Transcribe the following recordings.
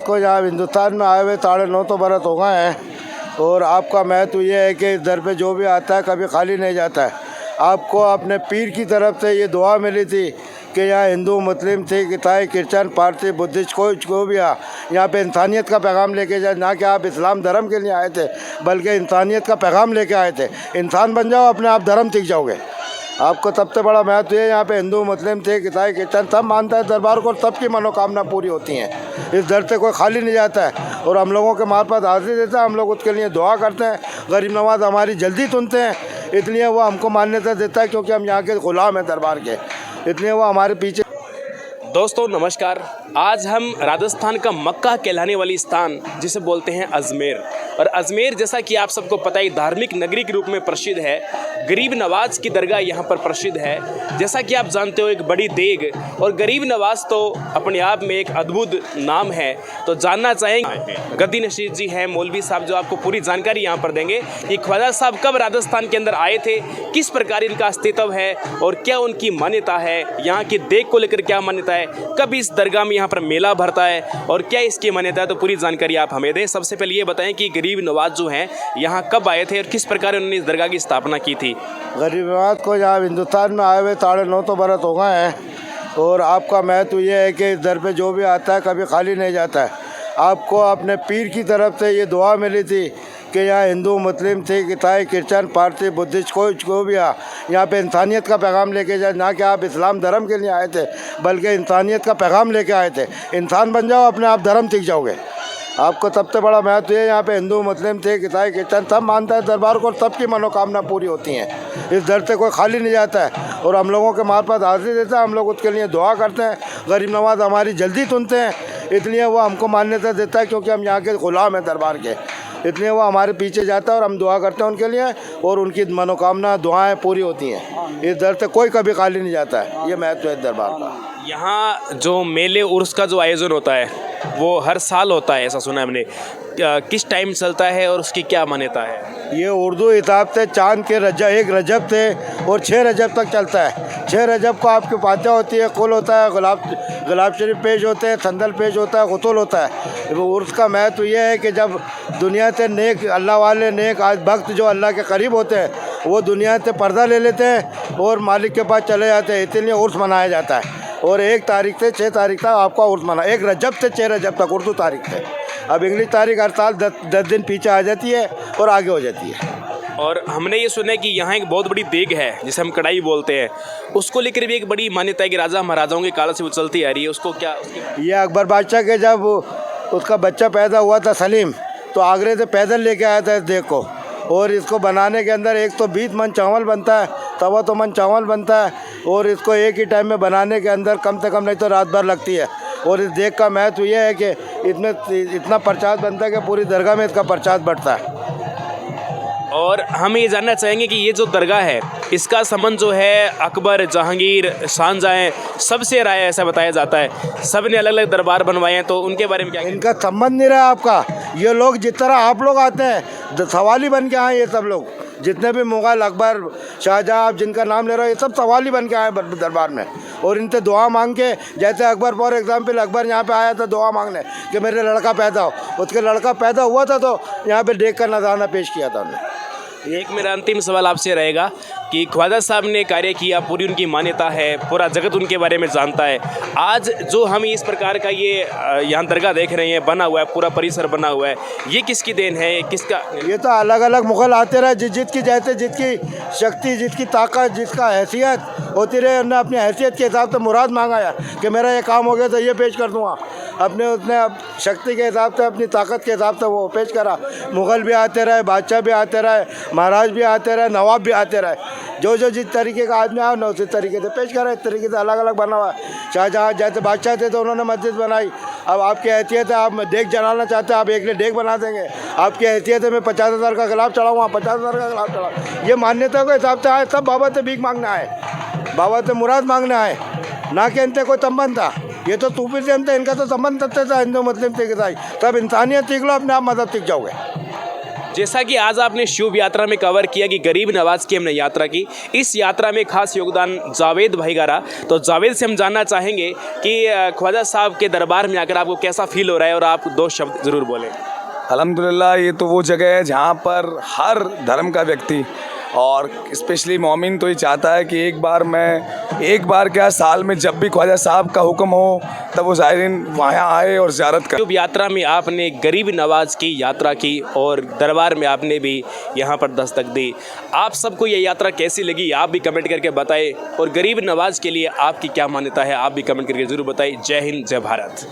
को यहाँ हिंदुस्तान में आए हुए 9.5 तो बरस हो गए हैं और आपका महत्व ये है कि इस दर पे जो भी आता है कभी खाली नहीं जाता है। आपको अपने पीर की तरफ से ये दुआ मिली थी कि यहाँ हिंदू, मुस्लिम, सिख, ईसाई, क्रिश्चियन, पारसी, बुद्धिस्ट कोई भी यहाँ पे इंसानियत का पैगाम लेके जाए। ना कि आप इस्लाम धर्म के लिए आए थे बल्कि इंसानियत का पैगाम लेके आए थे। इंसान बन जाओ, अपने आप धर्म सीख जाओगे। आपको सबसे बड़ा महत्व है, यहाँ पे हिंदू, मुस्लिम, सिख, ईसाई, क्रिश्चियन सब मानता है दरबार को, सबकी मनोकामना पूरी होती हैं। इस दर से कोई खाली नहीं जाता है और हम लोगों के मार्फत हाजिरी देता है। हम लोग उसके लिए दुआ करते हैं। गरीब नवाज हमारी जल्दी सुनते हैं, इसलिए वो हमको मान्यता देता है, क्योंकि हम यहाँ के ग़ुलाम हैं दरबार के, इसलिए वो हमारे पीछे। दोस्तों नमस्कार। आज हम राजस्थान का मक्का कहलाने वाली स्थान जिसे बोलते हैं अजमेर, और अजमेर जैसा कि आप सबको पता है धार्मिक नगरी के रूप में प्रसिद्ध है। गरीब नवाज की दरगाह यहाँ पर प्रसिद्ध है। जैसा कि आप जानते हो एक बड़ी देग, और गरीब नवाज तो अपने आप में एक अद्भुत नाम है। तो जानना चाहेंगे गद्दी नशीर जी हैं मौलवी साहब, जो आपको पूरी जानकारी यहाँ पर देंगे कि ख्वाजा साहब कब राजस्थान के अंदर आए थे, किस प्रकार इनका अस्तित्व है और क्या उनकी मान्यता है, यहाँ की देग को लेकर क्या मान्यता है, कब इस दरगाह में यहाँ पर मेला भरता है और क्या इसकी मान्यता है। तो पूरी जानकारी आप हमें दें। सबसे पहले ये बताएं कि गरीब नवाज जो हैं यहाँ कब आए थे और किस प्रकार उन्होंने इस दरगाह की स्थापना की थी। गरीब नवाज को यहाँ हिंदुस्तान में आए हुए 9.5 तो बरस हो गए हैं और आपका महत्व ये है कि इस दर पे जो भी आता है कभी खाली नहीं जाता है। आपको अपने पीर की तरफ से ये दुआ मिली थी कि यहाँ हिंदू, मुस्लिम, सिख, ईसाई, क्रिश्चियन, पारसी, बुद्धिस्ट कोई भी यहाँ पे इंसानियत का पैगाम लेके जाए। ना कि आप इस्लाम धर्म के लिए आए थे बल्कि इंसानियत का पैगाम लेके आए थे। इंसान बन जाओ, अपने आप धर्म सीख जाओगे। आपको सबसे बड़ा महत्व है, यहाँ पे हिंदू, मुस्लिम, सिख, ईसाई, क्रिश्चियन सब मानता है दरबार को, सबकी मनोकामना पूरी होती हैं। इस दर से कोई खाली नहीं जाता है और हम लोगों के मार्फत हाजिरी देता है। हम लोग उसके लिए दुआ करते हैं। गरीब नवाज हमारी जल्दी सुनते हैं, इसलिए वो हमको मान्यता देता है, क्योंकि हम यहाँ के ग़ुलाम हैं दरबार के, इसलिए वो हमारे पीछे जाता है और हम दुआ करते हैं उनके लिए और उनकी मनोकामना दुआएं पूरी होती हैं। इस दर से कोई कभी खाली नहीं जाता है। ये महत्व है दरबार का। यहाँ जो मेले उर्स का जो आयोजन होता है वो हर साल होता है, ऐसा सुना है हमने। किस टाइम चलता है और उसकी क्या मान्यता है? ये उर्दू हिसाब से चांद के एक रजब से और 6 रजब तक चलता है। 6 रजब को आपकी फातिहा होती है, कुल होता है, गुलाब शरीफ पेश होते हैं, संदल पेश होता है, गुतुल होता है। वो उर्स का महत्व ये है कि जब दुनिया से नेक अल्लाह वाले नेक आज भक्त जो अल्लाह के करीब होते हैं वो दुनिया से पर्दा ले लेते हैं और मालिक के पास चले जाते हैं, इसलिए उर्स मनाया जाता है। और 1 तारीख से 6 तारीख तक आपका उर्स मना, 1 रजब से 6 रजब तक उर्दू तारीख से। अब इंग्लिश तारीख हर साल 10 दिन पीछे आ जाती है और आगे हो जाती है। और हमने ये सुना है कि यहाँ एक बहुत बड़ी देग है जिसे हम कढ़ाई बोलते हैं, उसको लेकर भी एक बड़ी मान्यता है कि राजा महाराजाओं के काल से वो चलती आ रही है। उसको क्या ये अकबर बादशाह के जब उसका बच्चा पैदा हुआ था सलीम, तो आगरे से पैदल लेके आया था इस देग को, और इसको बनाने के अंदर 120 मन चावल बनता है, तवा तो मन चावल बनता है, और इसको एक ही टाइम में बनाने के अंदर कम से कम नहीं तो रात भर लगती है। और इस देग का महत्व ये है कि इसमें इतना प्रसाद बनता है कि पूरी दरगाह में इसका प्रसाद बढ़ता है। और हम ये जानना चाहेंगे कि ये जो दरगाह है इसका संबंध जो है अकबर, जहांगीर, शाहजहां सबसे रहा है, ऐसा बताया जाता है। सब ने अलग अलग दरबार बनवाए हैं, तो उनके बारे में क्या? इनका संबंध नहीं रहा आपका। ये लोग जिस तरह आप लोग आते हैं सवाली बन के आए, ये सब लोग जितने भी मुग़ल, अकबर, शाहजहां आप जिनका नाम ले रहे हो, ये सब सवाली बन के आए दरबार में, और इनसे दुआ मांग के। जैसे अकबर फॉर एग्जाम्पल, अकबर यहाँ पे आया था दुआ मांगने कि मेरे लड़का पैदा हो। उसके लड़का पैदा हुआ था तो यहाँ पे देख कर नज़राना पेश किया था उन्होंने। एक मेरा अंतिम सवाल आपसे रहेगा कि ख्वाजा साहब ने कार्य किया, पूरी उनकी मान्यता है, पूरा जगत उनके बारे में जानता है। आज जो हम इस प्रकार का ये यहाँ दरगाह देख रहे हैं, बना हुआ है, पूरा परिसर बना हुआ है, ये किसकी देन है, किसका? ये तो अलग अलग मुग़ल आते रहे, जिसकी जैसे जिसकी शक्ति, जिसकी ताकत, जिसका हैसियत होती रहे, उन्होंने अपनी हैसियत के हिसाब से मुराद मांगा है कि मेरा ये काम हो गया तो ये पेश कर दूँगा। अपने उसने शक्ति के हिसाब से, अपनी ताकत के हिसाब से वो पेश करा। मुग़ल भी आते रहे, बादशाह भी आते रहे, महाराज भी आते रहे, नवाब भी आते रहे। जो जिस तरीके का आदमी आया ना उसी तरीके से पेश करा। इस तरीके से अलग अलग बना हुआ है। शाहजहाँ जैसे बादशाह थे तो उन्होंने मस्जिद बनाई। अब आपकी हैसियत है, आप देख जलाना चाहते हैं, आप एक लिए देख बना देंगे। आपकी हैसियत है, मैं 50,000 का गिलाफ चढ़ाऊँगा, 50,000 का गिलाफ चढ़ाऊँ। ये मान्यता के हिसाब से आए, सब बाबा से भीख मांगना है, बाबा से मुराद मांगना है, ना कि इनसे कोई संबंध था। ये तो सूफी से इनका तो संबंध था हिंदू, मुस्लिम, सिख, ईसाई। तब इंसानियत सीख लो, अपने आप मदद सीख जाओगे। जैसा कि आज आपने शुभ यात्रा में कवर किया कि गरीब नवाज की हमने यात्रा की, इस यात्रा में खास योगदान जावेद भाई का रहा। तो जावेद से हम जानना चाहेंगे कि ख्वाजा साहब के दरबार में आकर आपको कैसा फील हो रहा है, और आप 2 शब्द ज़रूर बोलें। अल्हम्दुलिल्लाह, ये तो वो जगह है जहाँ पर हर धर्म का व्यक्ति और स्पेशली मोमिन तो ये चाहता है कि एक बार क्या साल में जब भी ख्वाजा साहब का हुक्म हो तब वो ज़ायरीन वहाँ आए और ज़ियारत करें। शुभ यात्रा में आपने गरीब नवाज की यात्रा की और दरबार में आपने भी यहाँ पर दस्तक दी। आप सबको ये यात्रा कैसी लगी आप भी कमेंट करके बताएं, और गरीब नवाज के लिए आपकी क्या मान्यता है आप भी कमेंट करके ज़रूर बताएं। जय हिंद, जय भारत।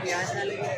प्याज डालेंगे।